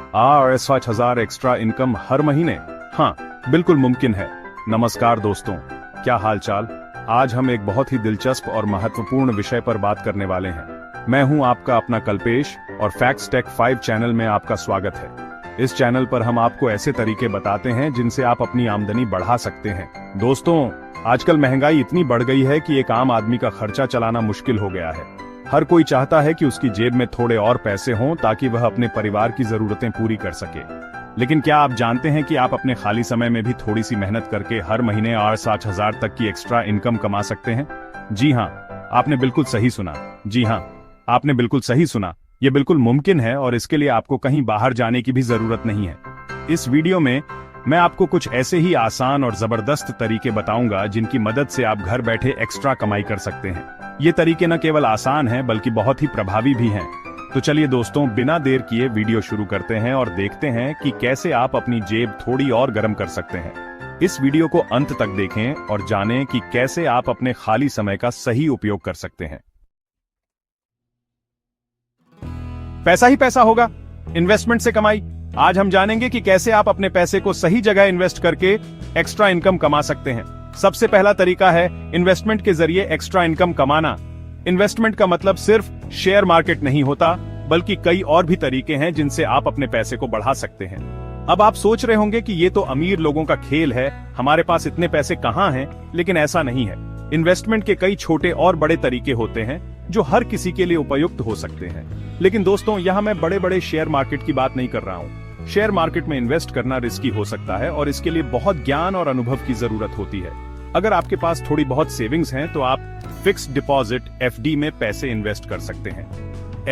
RS 5000 extra income हर महीने? हाँ, बिल्कुल मुमकिन है। नमस्कार दोस्तों, क्या हाल चाल। आज हम एक बहुत ही दिलचस्प और महत्वपूर्ण विषय पर बात करने वाले हैं। मैं हूं आपका अपना कल्पेश और फैक्ट्स टेक 5 चैनल में आपका स्वागत है। इस चैनल पर हम आपको ऐसे तरीके बताते हैं जिनसे आप अपनी आमदनी बढ़ा सकते हैं। दोस्तों, आजकल महंगाई इतनी बढ़ गई है कि एक आम आदमी का खर्चा चलाना मुश्किल हो गया है। हर कोई चाहता है कि उसकी जेब में थोड़े और पैसे हों ताकि वह अपने परिवार की जरूरतें पूरी कर सके। लेकिन क्या आप जानते हैं कि आप अपने खाली समय में भी थोड़ी सी मेहनत करके हर महीने 60,000 तक की एक्स्ट्रा इनकम कमा सकते हैं? जी हाँ, आपने बिल्कुल सही सुना। जी हाँ, आपने बिल्कुल सही सुना। ये बिल्कुल मुमकिन है और इसके लिए आपको कहीं बाहर जाने की भी जरूरत नहीं है। इस वीडियो में मैं आपको कुछ ऐसे ही आसान और जबरदस्त तरीके बताऊंगा जिनकी मदद से आप घर बैठे एक्स्ट्रा कमाई कर सकते हैं। ये तरीके न केवल आसान हैं बल्कि बहुत ही प्रभावी भी हैं। तो चलिए दोस्तों, बिना देर किए वीडियो शुरू करते हैं और देखते हैं कि कैसे आप अपनी जेब थोड़ी और गर्म कर सकते हैं। इस वीडियो को अंत तक देखें और जानें कि कैसे आप अपने खाली समय का सही उपयोग कर सकते हैं। पैसा ही पैसा होगा, इन्वेस्टमेंट से कमाई। आज हम जानेंगे कि कैसे आप अपने पैसे को सही जगह इन्वेस्ट करके एक्स्ट्रा इनकम कमा सकते हैं। सबसे पहला तरीका है इन्वेस्टमेंट के जरिए एक्स्ट्रा इनकम कमाना। इन्वेस्टमेंट का मतलब सिर्फ शेयर मार्केट नहीं होता, बल्कि कई और भी तरीके हैं जिनसे आप अपने पैसे को बढ़ा सकते हैं। अब आप सोच रहे होंगे कि ये तो अमीर लोगों का खेल है, हमारे पास इतने पैसे कहां हैं, लेकिन ऐसा नहीं है। इन्वेस्टमेंट के कई छोटे और बड़े तरीके होते हैं जो हर किसी के लिए उपयुक्त हो सकते हैं। लेकिन दोस्तों, यहाँ मैं बड़े बड़े शेयर मार्केट की बात नहीं कर रहा हूँ। शेयर मार्केट में इन्वेस्ट करना रिस्की हो सकता है और इसके लिए बहुत ज्ञान और अनुभव की जरूरत होती है। अगर आपके पास थोड़ी बहुत सेविंग्स हैं तो आप फिक्स्ड डिपॉजिट FD में पैसे इन्वेस्ट कर सकते हैं।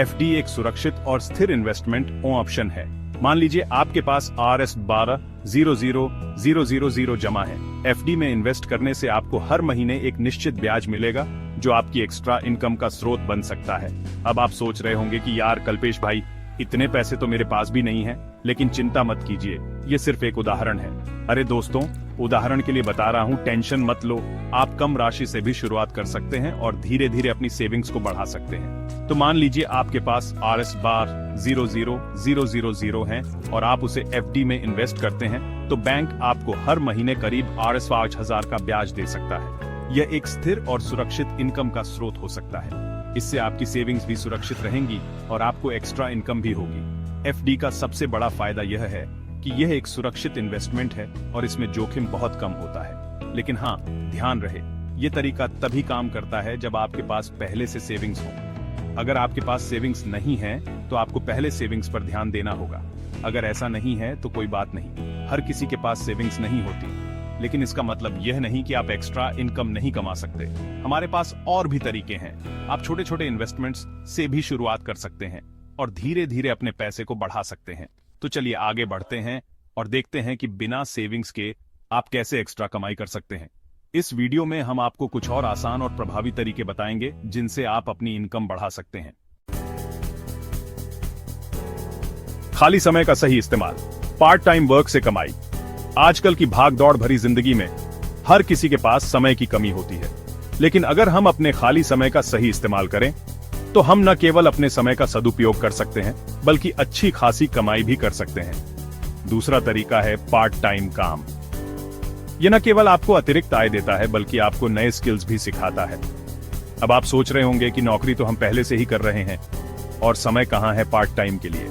FD एक सुरक्षित और स्थिर इन्वेस्टमेंट ऑप्शन है। मान लीजिए आपके पास RS 12,00,000 जमा है। FD में इन्वेस्ट करने से आपको हर महीने एक निश्चित ब्याज मिलेगा जो आपकी एक्स्ट्रा इनकम का स्रोत बन सकता है। अब आप सोच रहे होंगे कि यार कल्पेश भाई, इतने पैसे तो मेरे पास भी नहीं है। लेकिन चिंता मत कीजिए, ये सिर्फ एक उदाहरण है। अरे दोस्तों, उदाहरण के लिए बता रहा हूँ, टेंशन मत लो। आप कम राशि से भी शुरुआत कर सकते हैं और धीरे धीरे अपनी सेविंग्स को बढ़ा सकते हैं। तो मान लीजिए आपके पास RS 12,00,000 है और आप उसे FD में इन्वेस्ट करते हैं, तो बैंक आपको हर महीने करीब RS 5,000 का ब्याज दे सकता है। यह एक स्थिर और सुरक्षित इनकम का स्रोत हो सकता है। इससे आपकी सेविंग्स भी सुरक्षित रहेंगी और आपको एक्स्ट्रा इनकम भी होगी। FD का सबसे बड़ा फायदा यह है कि यह एक सुरक्षित इन्वेस्टमेंट है और इसमें जोखिम बहुत कम होता है। लेकिन हाँ, ध्यान रहे, यह तरीका तभी काम करता है जब आपके पास पहले से सेविंग्स हो। अगर आपके पास सेविंग्स नहीं है तो आपको पहले सेविंग्स पर ध्यान देना होगा। अगर ऐसा नहीं है तो कोई बात नहीं, हर किसी के पास सेविंग्स नहीं होती। लेकिन इसका मतलब यह नहीं कि आप एक्स्ट्रा इनकम नहीं कमा सकते। हमारे पास और भी तरीके हैं। आप छोटे छोटे इन्वेस्टमेंट्स से भी शुरुआत कर सकते हैं और धीरे धीरे अपने पैसे को बढ़ा सकते हैं। तो चलिए आगे बढ़ते हैं और देखते हैं कि बिना सेविंग्स के आप कैसे एक्स्ट्रा कमाई कर सकते हैं। इस वीडियो में हम आपको कुछ और आसान और प्रभावी तरीके बताएंगे जिनसे आप अपनी इनकम बढ़ा सकते हैं। खाली समय का सही इस्तेमाल, पार्ट टाइम वर्क से कमाई। आजकल की भागदौड़ भरी जिंदगी में हर किसी के पास समय की कमी होती है, लेकिन अगर हम अपने खाली समय का सही इस्तेमाल करें तो हम न केवल अपने समय का सदुपयोग कर सकते हैं बल्कि अच्छी खासी कमाई भी कर सकते हैं। दूसरा तरीका है पार्ट टाइम काम। यह न केवल आपको अतिरिक्त आय देता है बल्कि आपको नए स्किल्स भी सिखाता है। अब आप सोच रहे होंगे कि नौकरी तो हम पहले से ही कर रहे हैं और समय कहां है पार्ट टाइम के लिए।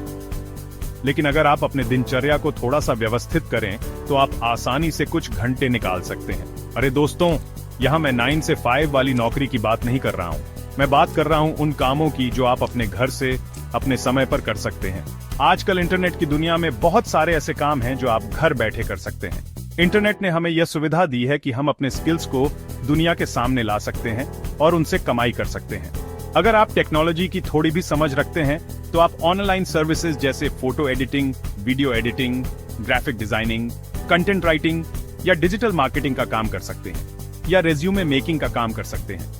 लेकिन अगर आप अपने दिनचर्या को थोड़ा सा व्यवस्थित करें तो आप आसानी से कुछ घंटे निकाल सकते हैं। अरे दोस्तों, यहाँ मैं 9 से 5 वाली नौकरी की बात नहीं कर रहा हूँ। मैं बात कर रहा हूँ उन कामों की जो आप अपने घर से अपने समय पर कर सकते हैं। आजकल इंटरनेट की दुनिया में बहुत सारे ऐसे काम हैं जो आप घर बैठे कर सकते हैं। इंटरनेट ने हमें यह सुविधा दी है कि हम अपने स्किल्स को दुनिया के सामने ला सकते हैं और उनसे कमाई कर सकते हैं। अगर आप टेक्नोलॉजी की थोड़ी भी समझ रखते हैं तो आप ऑनलाइन सर्विसेज जैसे photo editing, video editing, graphic designing, content writing या डिजिटल मार्केटिंग का काम कर सकते हैं, या रेज्यूमे मेकिंग का काम कर सकते हैं।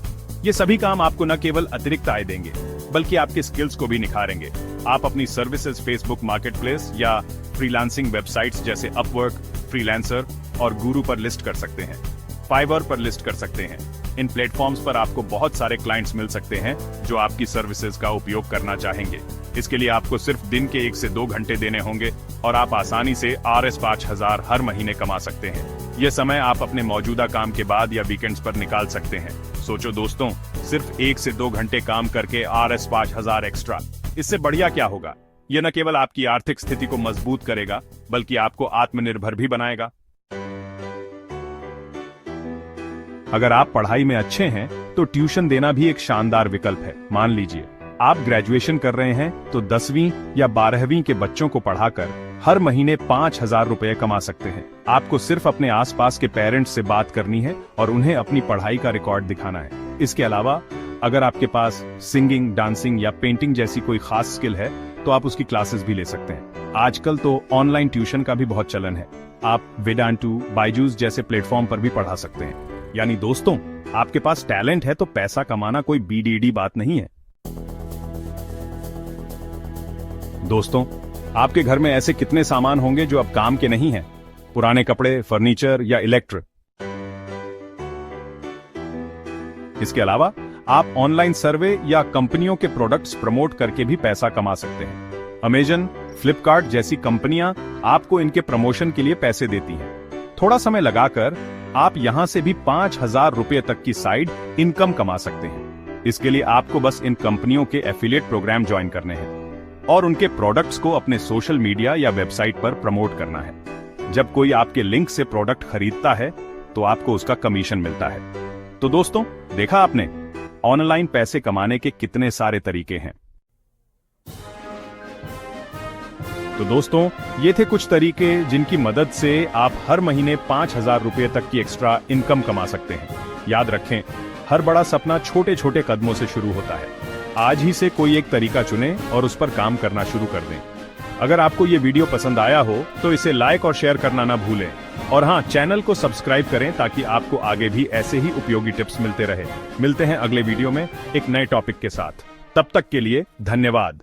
ये सभी काम आपको न केवल अतिरिक्त आय देंगे बल्कि आपके स्किल्स को भी निखारेंगे। आप अपनी सर्विसेज फेसबुक मार्केटप्लेस या फ्रीलांसिंग वेबसाइट्स जैसे अपवर्क, फ्रीलांसर और गुरु पर लिस्ट कर सकते हैं, फाइवर पर लिस्ट कर सकते हैं इन प्लेटफॉर्म्स पर आपको बहुत सारे क्लाइंट्स मिल सकते हैं जो आपकी सर्विसेज का उपयोग करना चाहेंगे। इसके लिए आपको सिर्फ दिन के 1 से 2 घंटे देने होंगे और आप आसानी से RS 5000 हर महीने कमा सकते हैं। यह समय आप अपने मौजूदा काम के बाद या वीकेंड्स पर निकाल सकते हैं। सोचो दोस्तों, सिर्फ 1 से 2 घंटे काम करके RS 5000 एक्स्ट्रा, इससे बढ़िया क्या होगा। यह न केवल आपकी आर्थिक स्थिति को मजबूत करेगा बल्कि आपको आत्मनिर्भर भी बनाएगा। अगर आप पढ़ाई में अच्छे हैं तो ट्यूशन देना भी एक शानदार विकल्प है। मान लीजिए आप ग्रेजुएशन कर रहे हैं तो 10वीं या 12वीं के बच्चों को पढ़ाकर हर महीने 5000 रुपए कमा सकते हैं। आपको सिर्फ अपने आसपास के पेरेंट्स से बात करनी है और उन्हें अपनी पढ़ाई का रिकॉर्ड दिखाना है। इसके अलावा अगर आपके पास सिंगिंग, डांसिंग या पेंटिंग जैसी कोई खास स्किल है तो आप उसकी क्लासेस भी ले सकते हैं। आजकल तो ऑनलाइन ट्यूशन का भी बहुत चलन है। आप वेदांतु, बायजूस जैसे प्लेटफॉर्म पर भी पढ़ा सकते हैं। यानी दोस्तों, आपके पास टैलेंट है तो पैसा कमाना कोई BDD बात नहीं है। दोस्तों, आपके घर में ऐसे कितने सामान होंगे जो अब काम के नहीं हैं? पुराने कपड़े, फर्नीचर या इलेक्ट्रिक। इसके अलावा आप ऑनलाइन सर्वे या कंपनियों के प्रोडक्ट्स प्रमोट करके भी पैसा कमा सकते हैं। अमेजन, फ्लिपकार्ट जैसी कंपनियां आपको इनके प्रमोशन के लिए पैसे देती हैं। थोड़ा समय लगाकर आप यहां से भी 5000 रुपए तक की साइड इनकम कमा सकते हैं। इसके लिए आपको बस इन कंपनियों के एफिलिएट प्रोग्राम ज्वाइन करने हैं और उनके प्रोडक्ट्स को अपने सोशल मीडिया या वेबसाइट पर प्रमोट करना है। जब कोई आपके लिंक से प्रोडक्ट खरीदता है तो आपको उसका कमीशन मिलता है। तो दोस्तों, देखा आपने, ऑनलाइन पैसे कमाने के कितने सारे तरीके हैं। तो दोस्तों, ये थे कुछ तरीके जिनकी मदद से आप हर महीने 5000 रुपए तक की एक्स्ट्रा इनकम कमा सकते हैं। याद रखें, हर बड़ा सपना छोटे छोटे कदमों से शुरू होता है। आज ही से कोई एक तरीका चुनें और उस पर काम करना शुरू कर दें। अगर आपको ये वीडियो पसंद आया हो तो इसे लाइक और शेयर करना ना भूलें। और हाँ, चैनल को सब्सक्राइब करें ताकि आपको आगे भी ऐसे ही उपयोगी टिप्स मिलते रहे। मिलते हैं अगले वीडियो में एक नए टॉपिक के साथ। तब तक के लिए धन्यवाद।